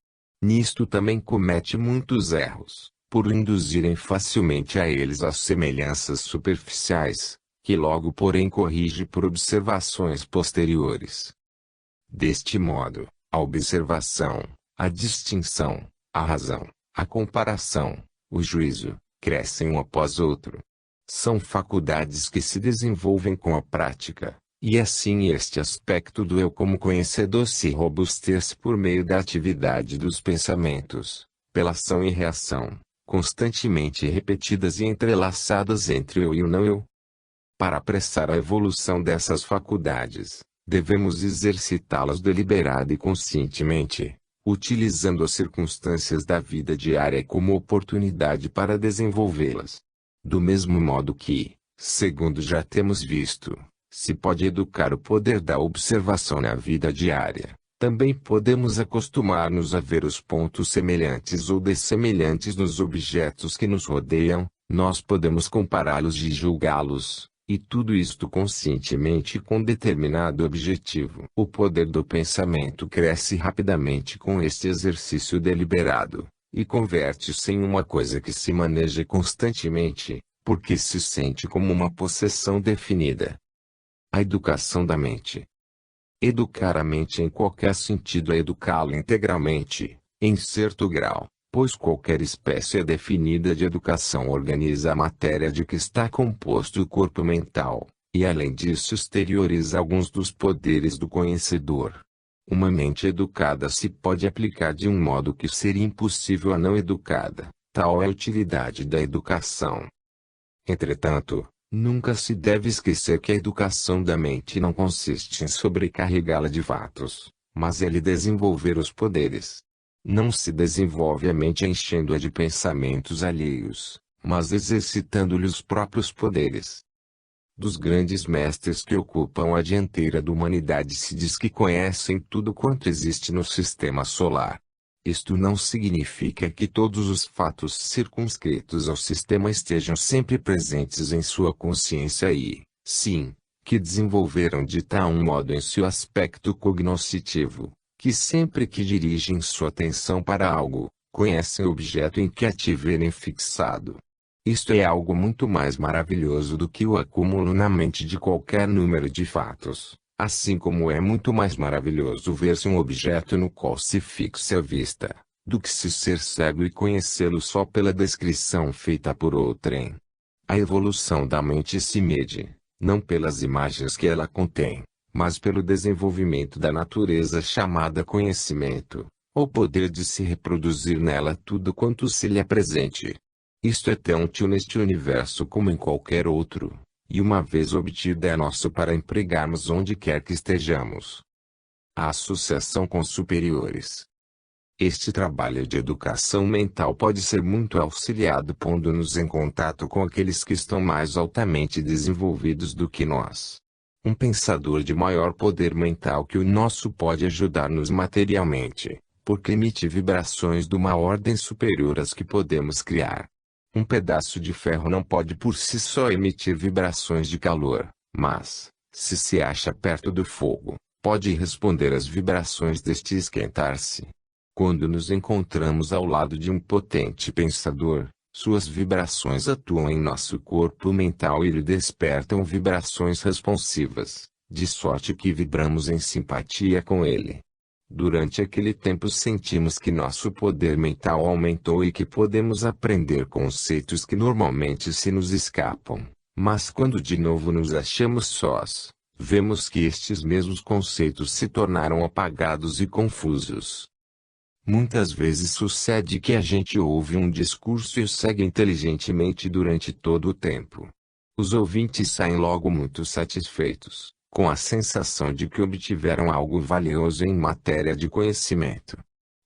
Nisto também comete muitos erros, por induzirem facilmente a eles as semelhanças superficiais, que logo porém corrige por observações posteriores. Deste modo, a observação, a distinção, a razão, a comparação, o juízo, crescem um após outro. São faculdades que se desenvolvem com a prática, e assim este aspecto do eu como conhecedor se robustece por meio da atividade dos pensamentos, pela ação e reação, constantemente repetidas e entrelaçadas entre o eu e o não eu. Para apressar a evolução dessas faculdades, devemos exercitá-las deliberada e conscientemente, utilizando as circunstâncias da vida diária como oportunidade para desenvolvê-las. Do mesmo modo que, segundo já temos visto, se pode educar o poder da observação na vida diária, também podemos acostumar-nos a ver os pontos semelhantes ou dessemelhantes nos objetos que nos rodeiam, nós podemos compará-los e julgá-los, e tudo isto conscientemente com determinado objetivo. O poder do pensamento cresce rapidamente com este exercício deliberado, e converte-se em uma coisa que se maneja constantemente, porque se sente como uma possessão definida. A educação da mente. Educar a mente em qualquer sentido é educá-la integralmente, em certo grau, pois qualquer espécie definida de educação organiza a matéria de que está composto o corpo mental, e além disso exterioriza alguns dos poderes do conhecedor. Uma mente educada se pode aplicar de um modo que seria impossível à não educada, tal é a utilidade da educação. Entretanto, nunca se deve esquecer que a educação da mente não consiste em sobrecarregá-la de fatos, mas é lhe desenvolver os poderes. Não se desenvolve a mente enchendo-a de pensamentos alheios, mas exercitando-lhe os próprios poderes. Dos grandes mestres que ocupam a dianteira da humanidade se diz que conhecem tudo quanto existe no sistema solar. Isto não significa que todos os fatos circunscritos ao sistema estejam sempre presentes em sua consciência e, sim, que desenvolveram de tal modo em seu aspecto cognoscitivo, que sempre que dirigem sua atenção para algo, conhecem o objeto em que a tiverem fixado. Isto é algo muito mais maravilhoso do que o acúmulo na mente de qualquer número de fatos, assim como é muito mais maravilhoso ver-se um objeto no qual se fixe a vista, do que se ser cego e conhecê-lo só pela descrição feita por outrem. A evolução da mente se mede, não pelas imagens que ela contém, mas pelo desenvolvimento da natureza chamada conhecimento, ou poder de se reproduzir nela tudo quanto se lhe apresente. Isto é tão útil neste universo como em qualquer outro, e uma vez obtida é nosso para empregarmos onde quer que estejamos. A associação com superiores. Este trabalho de educação mental pode ser muito auxiliado pondo-nos em contato com aqueles que estão mais altamente desenvolvidos do que nós. Um pensador de maior poder mental que o nosso pode ajudar-nos materialmente, porque emite vibrações de uma ordem superior às que podemos criar. Um pedaço de ferro não pode por si só emitir vibrações de calor, mas, se acha perto do fogo, pode responder às vibrações deste e esquentar-se. Quando nos encontramos ao lado de um potente pensador, suas vibrações atuam em nosso corpo mental e lhe despertam vibrações responsivas, de sorte que vibramos em simpatia com ele. Durante aquele tempo sentimos que nosso poder mental aumentou e que podemos aprender conceitos que normalmente se nos escapam, mas quando de novo nos achamos sós, vemos que estes mesmos conceitos se tornaram apagados e confusos. Muitas vezes sucede que a gente ouve um discurso e o segue inteligentemente durante todo o tempo. Os ouvintes saem logo muito satisfeitos, com a sensação de que obtiveram algo valioso em matéria de conhecimento.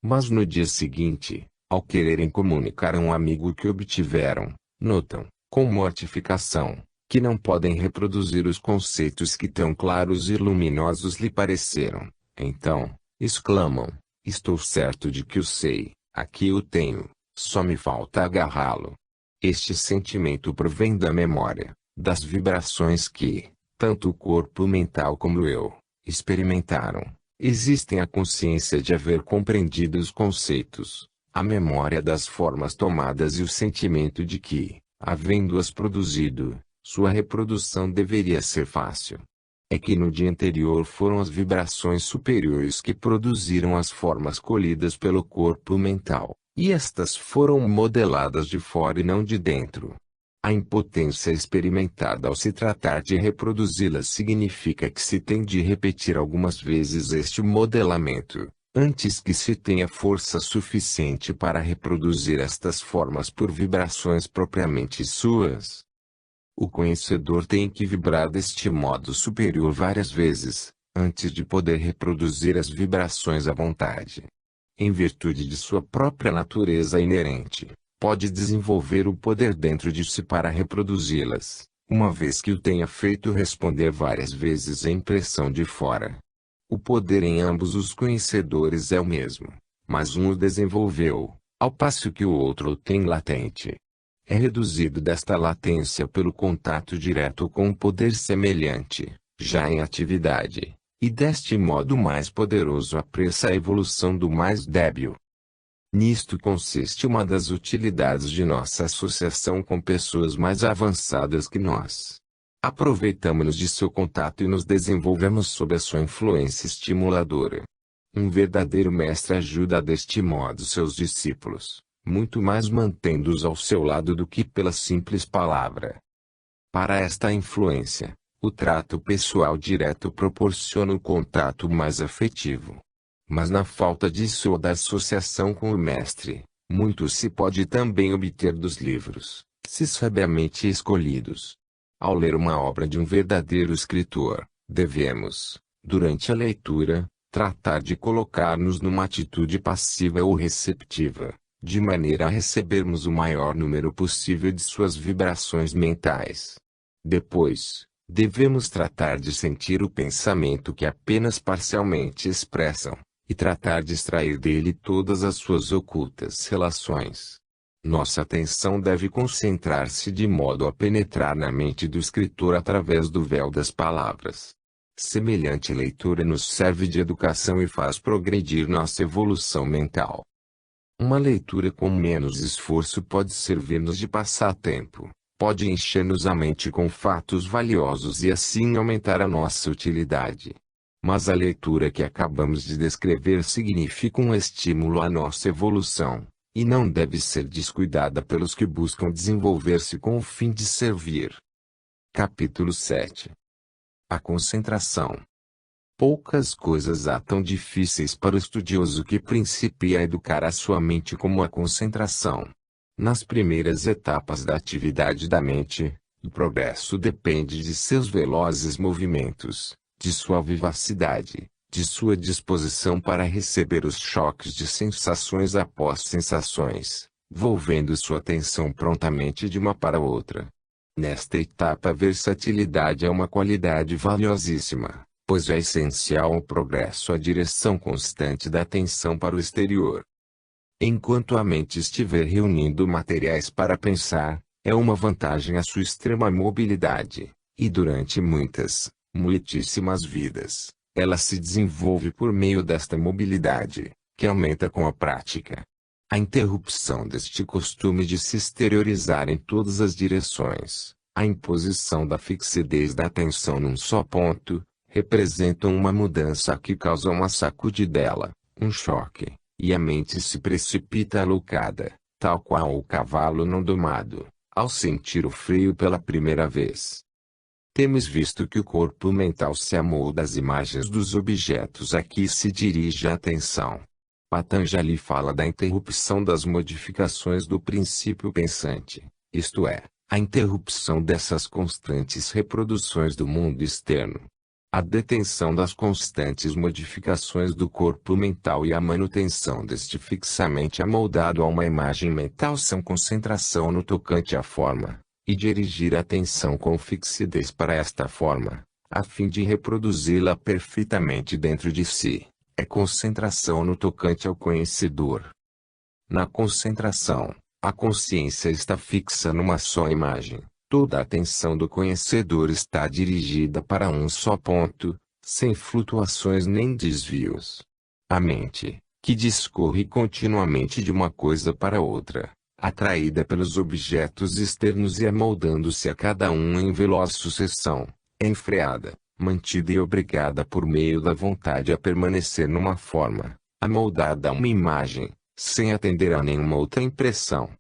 Mas no dia seguinte, ao quererem comunicar a um amigo o que obtiveram, notam, com mortificação, que não podem reproduzir os conceitos que tão claros e luminosos lhe pareceram. Então, exclamam: estou certo de que o sei, aqui o tenho, Só me falta agarrá-lo. Este sentimento provém da memória, das vibrações que, tanto o corpo mental como eu, experimentaram. Existem a consciência de haver compreendido os conceitos, a memória das formas tomadas e o sentimento de que, havendo-as produzido, sua reprodução deveria ser fácil. É que no dia anterior foram as vibrações superiores que produziram as formas colhidas pelo corpo mental, e estas foram modeladas de fora e não de dentro. A impotência experimentada ao se tratar de reproduzi-las significa que se tem de repetir algumas vezes este modelamento, antes que se tenha força suficiente para reproduzir estas formas por vibrações propriamente suas. O conhecedor tem que vibrar deste modo superior várias vezes, antes de poder reproduzir as vibrações à vontade. Em virtude de sua própria natureza inerente, pode desenvolver o poder dentro de si para reproduzi-las, uma vez que o tenha feito responder várias vezes à impressão de fora. O poder em ambos os conhecedores é o mesmo, mas um o desenvolveu, ao passo que o outro o tem latente. É reduzido desta latência pelo contato direto com um poder semelhante, já em atividade, e deste modo o mais poderoso apressa a evolução do mais débil. Nisto consiste uma das utilidades de nossa associação com pessoas mais avançadas que nós. Aproveitamo-nos de seu contato e nos desenvolvemos sob a sua influência estimuladora. Um verdadeiro mestre ajuda deste modo seus discípulos, muito mais mantendo-os ao seu lado do que pela simples palavra. Para esta influência, o trato pessoal direto proporciona o contato mais afetivo. Mas na falta disso ou da associação com o mestre, muito se pode também obter dos livros, se sabiamente escolhidos. Ao ler uma obra de um verdadeiro escritor, devemos, durante a leitura, tratar de colocar-nos numa atitude passiva ou receptiva, de maneira a recebermos o maior número possível de suas vibrações mentais. Depois, devemos tratar de sentir o pensamento que apenas parcialmente expressam, e tratar de extrair dele todas as suas ocultas relações. Nossa atenção deve concentrar-se de modo a penetrar na mente do escritor através do véu das palavras. Semelhante leitura nos serve de educação e faz progredir nossa evolução mental. Uma leitura com menos esforço pode servir-nos de passatempo, pode encher-nos a mente com fatos valiosos e assim aumentar a nossa utilidade. Mas a leitura que acabamos de descrever significa um estímulo à nossa evolução, e não deve ser descuidada pelos que buscam desenvolver-se com o fim de servir. Capítulo 7. A concentração. Poucas coisas há tão difíceis para o estudioso que principia a educar a sua mente como a concentração. Nas primeiras etapas da atividade da mente, o progresso depende de seus velozes movimentos, de sua vivacidade, de sua disposição para receber os choques de sensações após sensações, volvendo sua atenção prontamente de uma para outra. Nesta etapa a versatilidade é uma qualidade valiosíssima, pois é essencial ao progresso a direção constante da atenção para o exterior. Enquanto a mente estiver reunindo materiais para pensar, é uma vantagem a sua extrema mobilidade, e durante muitíssimas vidas, ela se desenvolve por meio desta mobilidade, que aumenta com a prática. A interrupção deste costume de se exteriorizar em todas as direções, a imposição da fixidez da atenção num só ponto, representam uma mudança que causa uma sacudidela, um choque, e a mente se precipita alocada, tal qual o cavalo não domado, ao sentir o freio pela primeira vez. Temos visto que o corpo mental se amolda às imagens dos objetos a que se dirige a atenção. Patanjali fala da interrupção das modificações do princípio pensante, isto é, a interrupção dessas constantes reproduções do mundo externo. A detenção das constantes modificações do corpo mental e a manutenção deste fixamente amoldado a uma imagem mental são concentração no tocante à forma, e dirigir a atenção com fixidez para esta forma, a fim de reproduzi-la perfeitamente dentro de si, é concentração no tocante ao conhecedor. Na concentração, a consciência está fixa numa só imagem. Toda a atenção do conhecedor está dirigida para um só ponto, sem flutuações nem desvios. A mente, que discorre continuamente de uma coisa para outra, atraída pelos objetos externos e amoldando-se a cada um em veloz sucessão, é enfreada, mantida e obrigada por meio da vontade a permanecer numa forma, amoldada a uma imagem, sem atender a nenhuma outra impressão.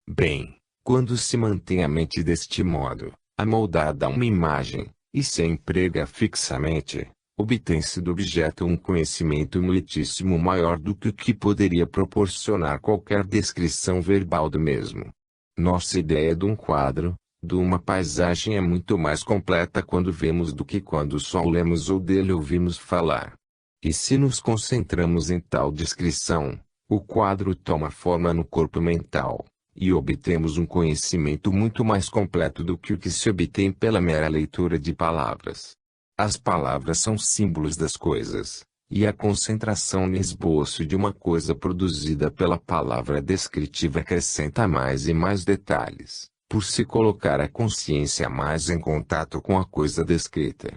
Bem, quando se mantém a mente deste modo, amoldada a uma imagem, e se emprega fixamente, obtém-se do objeto um conhecimento muitíssimo maior do que o que poderia proporcionar qualquer descrição verbal do mesmo. Nossa ideia de um quadro, de uma paisagem é muito mais completa quando vemos do que quando só o lemos ou dele ouvimos falar. E se nos concentramos em tal descrição, o quadro toma forma no corpo mental, e obtemos um conhecimento muito mais completo do que o que se obtém pela mera leitura de palavras. As palavras são símbolos das coisas, e a concentração no esboço de uma coisa produzida pela palavra descritiva acrescenta mais e mais detalhes, por se colocar a consciência mais em contato com a coisa descrita.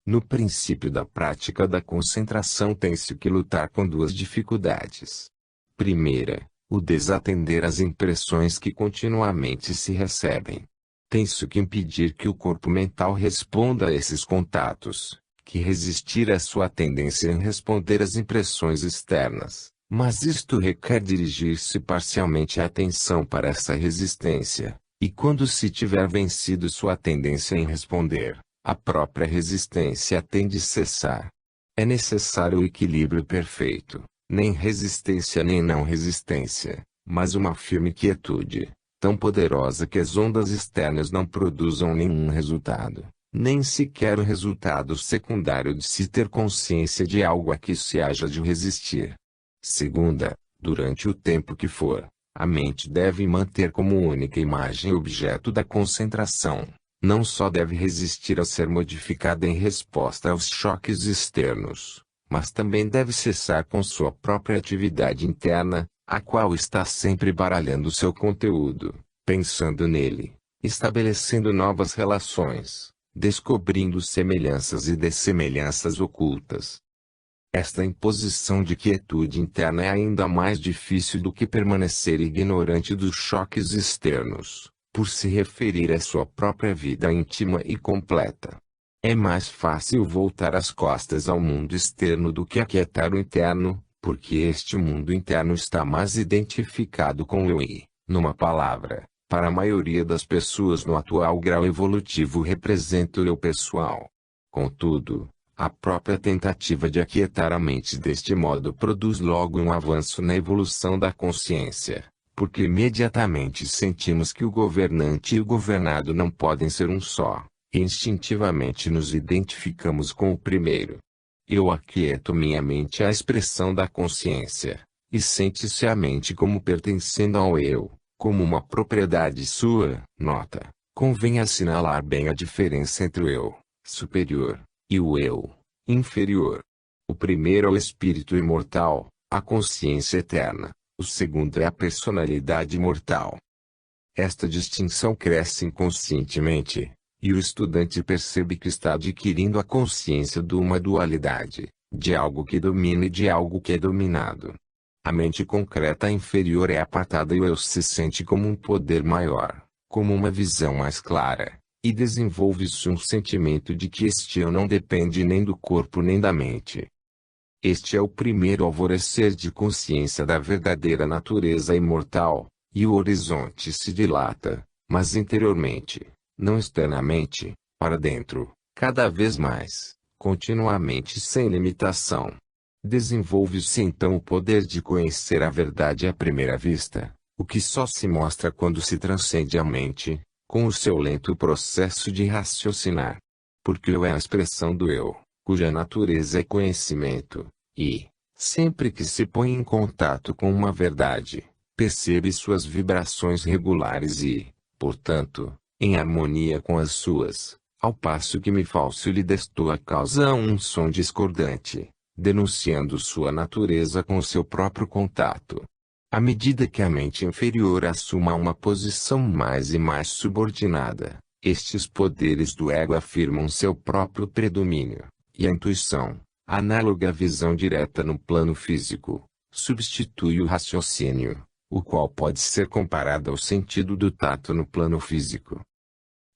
No princípio da prática da concentração tem-se que lutar com duas dificuldades. Primeira, o desatender às impressões que continuamente se recebem. Tem-se que impedir que o corpo mental responda a esses contatos, que resistir à sua tendência em responder às impressões externas, mas isto requer dirigir-se parcialmente a atenção para essa resistência, e quando se tiver vencido sua tendência em responder, a própria resistência tende a cessar. É necessário o equilíbrio perfeito, nem resistência nem não resistência, mas uma firme quietude, tão poderosa que as ondas externas não produzam nenhum resultado, nem sequer o resultado secundário de se ter consciência de algo a que se haja de resistir. Segunda, durante o tempo que for, a mente deve manter como única imagem objeto da concentração. Não só deve resistir a ser modificada em resposta aos choques externos, mas também deve cessar com sua própria atividade interna, a qual está sempre baralhando seu conteúdo, pensando nele, estabelecendo novas relações, descobrindo semelhanças e dessemelhanças ocultas. Esta imposição de quietude interna é ainda mais difícil do que permanecer ignorante dos choques externos, por se referir à sua própria vida íntima e completa. É mais fácil voltar as costas ao mundo externo do que aquietar o interno, porque este mundo interno está mais identificado com o eu e, numa palavra, para a maioria das pessoas no atual grau evolutivo representa o eu pessoal. Contudo, a própria tentativa de aquietar a mente deste modo produz logo um avanço na evolução da consciência, porque imediatamente sentimos que o governante e o governado não podem ser um só, e instintivamente nos identificamos com o primeiro. Eu aquieto minha mente à expressão da consciência, e sente-se a mente como pertencendo ao eu, como uma propriedade sua. Nota: convém assinalar bem a diferença entre o eu superior e o eu inferior. O primeiro é o espírito imortal, a consciência eterna. O segundo é a personalidade mortal. Esta distinção cresce inconscientemente, e o estudante percebe que está adquirindo a consciência de uma dualidade, de algo que domina e de algo que é dominado. A mente concreta inferior é apartada e o eu se sente como um poder maior, como uma visão mais clara, e desenvolve-se um sentimento de que este eu não depende nem do corpo nem da mente. Este é o primeiro alvorecer de consciência da verdadeira natureza imortal, e o horizonte se dilata, mas interiormente, não externamente, para dentro, cada vez mais, continuamente sem limitação. Desenvolve-se então o poder de conhecer a verdade à primeira vista, o que só se mostra quando se transcende a mente, com o seu lento processo de raciocinar. Porque o eu é a expressão do eu, cuja natureza é conhecimento, e, sempre que se põe em contato com uma verdade, percebe suas vibrações regulares e, portanto, em harmonia com as suas, ao passo que me falso lhe destoa causa um som discordante, denunciando sua natureza com o seu próprio contato. À medida que a mente inferior assuma uma posição mais e mais subordinada, estes poderes do ego afirmam seu próprio predomínio, e a intuição, análoga à visão direta no plano físico, substitui o raciocínio, o qual pode ser comparado ao sentido do tato no plano físico.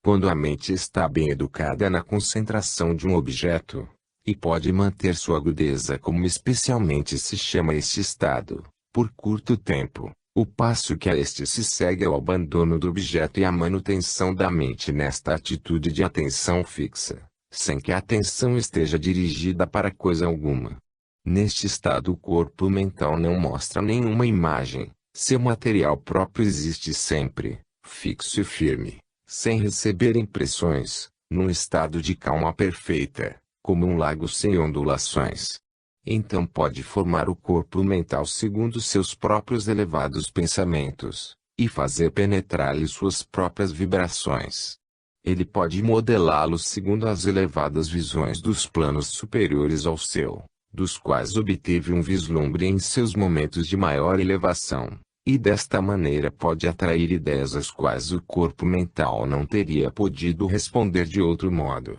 Quando a mente está bem educada na concentração de um objeto, e pode manter sua agudeza como especialmente se chama este estado, por curto tempo, o passo que a este se segue é o abandono do objeto e a manutenção da mente nesta atitude de atenção fixa, sem que a atenção esteja dirigida para coisa alguma. Neste estado o corpo mental não mostra nenhuma imagem, seu material próprio existe sempre, fixo e firme, sem receber impressões, num estado de calma perfeita, como um lago sem ondulações. Então pode formar o corpo mental segundo seus próprios elevados pensamentos, e fazer penetrar-lhe suas próprias vibrações. Ele pode modelá-lo segundo as elevadas visões dos planos superiores ao seu, dos quais obteve um vislumbre em seus momentos de maior elevação, e desta maneira pode atrair ideias às quais o corpo mental não teria podido responder de outro modo.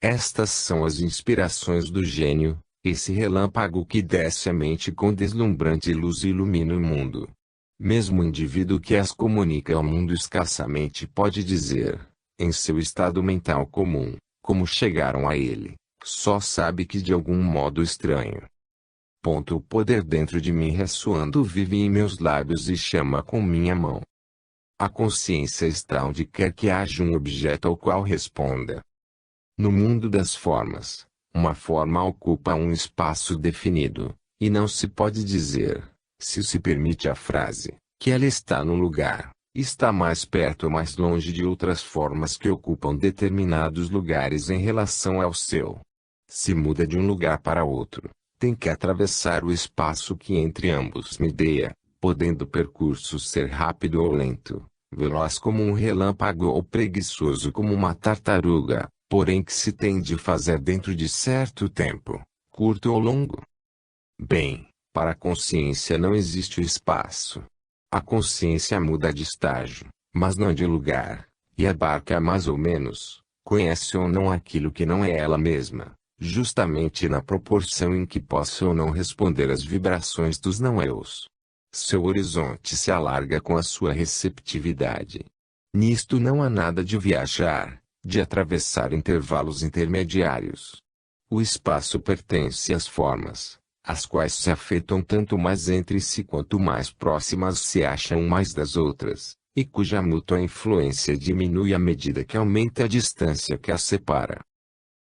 Estas são as inspirações do gênio, esse relâmpago que desce à mente com deslumbrante luz e ilumina o mundo. Mesmo o indivíduo que as comunica ao mundo escassamente pode dizer, em seu estado mental comum, como chegaram a ele, só sabe que de algum modo estranho. O poder dentro de mim ressoando vive em meus lábios e chama com minha mão. A consciência está onde quer que haja um objeto ao qual responda. No mundo das formas, uma forma ocupa um espaço definido, e não se pode dizer, se se permite a frase, que ela está no lugar, está mais perto ou mais longe de outras formas que ocupam determinados lugares em relação ao seu. Se muda de um lugar para outro, tem que atravessar o espaço que entre ambos medeia, podendo o percurso ser rápido ou lento, veloz como um relâmpago ou preguiçoso como uma tartaruga, porém que se tem de fazer dentro de certo tempo, curto ou longo. Bem, para a consciência não existe o espaço. A consciência muda de estágio, mas não de lugar, e abarca mais ou menos, conhece ou não aquilo que não é ela mesma, justamente na proporção em que possa ou não responder às vibrações dos não-eus. Seu horizonte se alarga com a sua receptividade. Nisto não há nada de viajar, de atravessar intervalos intermediários. O espaço pertence às formas, as quais se afetam tanto mais entre si quanto mais próximas se acham umas das outras, e cuja mútua influência diminui à medida que aumenta a distância que as separa.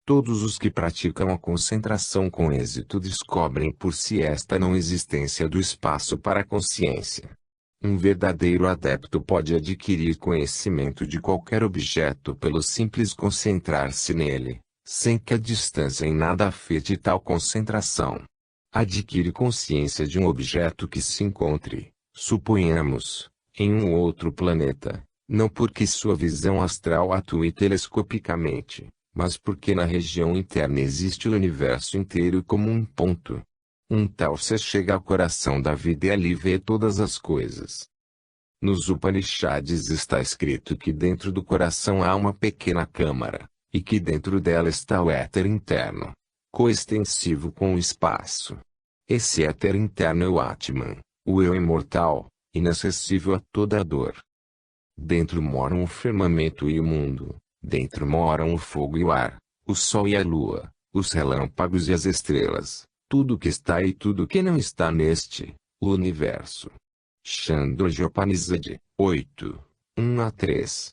Todos os que praticam a concentração com êxito descobrem por si esta não existência do espaço para a consciência. Um verdadeiro adepto pode adquirir conhecimento de qualquer objeto pelo simples concentrar-se nele, sem que a distância em nada afete tal concentração. Adquire consciência de um objeto que se encontre, suponhamos, em um outro planeta, não porque sua visão astral atue telescopicamente, mas porque na região interna existe o universo inteiro como um ponto. Um tal ser chega ao coração da vida e ali vê todas as coisas. Nos Upanishads está escrito que dentro do coração há uma pequena câmara, e que dentro dela está o éter interno, coextensivo com o espaço. Esse éter interno é o Atman, o eu imortal, inacessível a toda a dor. Dentro moram o firmamento e o mundo, dentro moram o fogo e o ar, o sol e a lua, os relâmpagos e as estrelas, tudo que está e tudo que não está neste, o universo. Chandogya Upanishad 8, 1-3.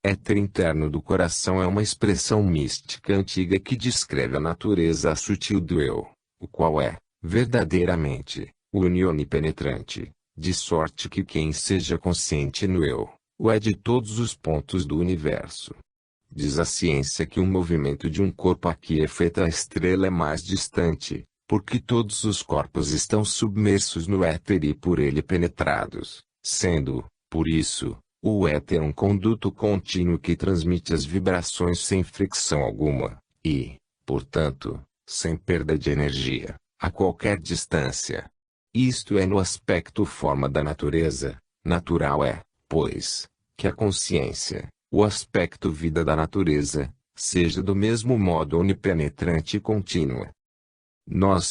Éter interno do coração é uma expressão mística antiga que descreve a natureza sutil do eu, o qual é, verdadeiramente, união penetrante, de sorte que quem seja consciente no eu, o é de todos os pontos do universo. Diz a ciência que o movimento de um corpo a que é feita a estrela é mais distante, porque todos os corpos estão submersos no éter e por ele penetrados, sendo, por isso, o éter um conduto contínuo que transmite as vibrações sem fricção alguma, e, portanto, sem perda de energia, a qualquer distância. Isto é no aspecto forma da natureza. Natural é, pois, que a consciência, o aspecto vida da natureza, seja do mesmo modo onipenetrante e contínua. Nós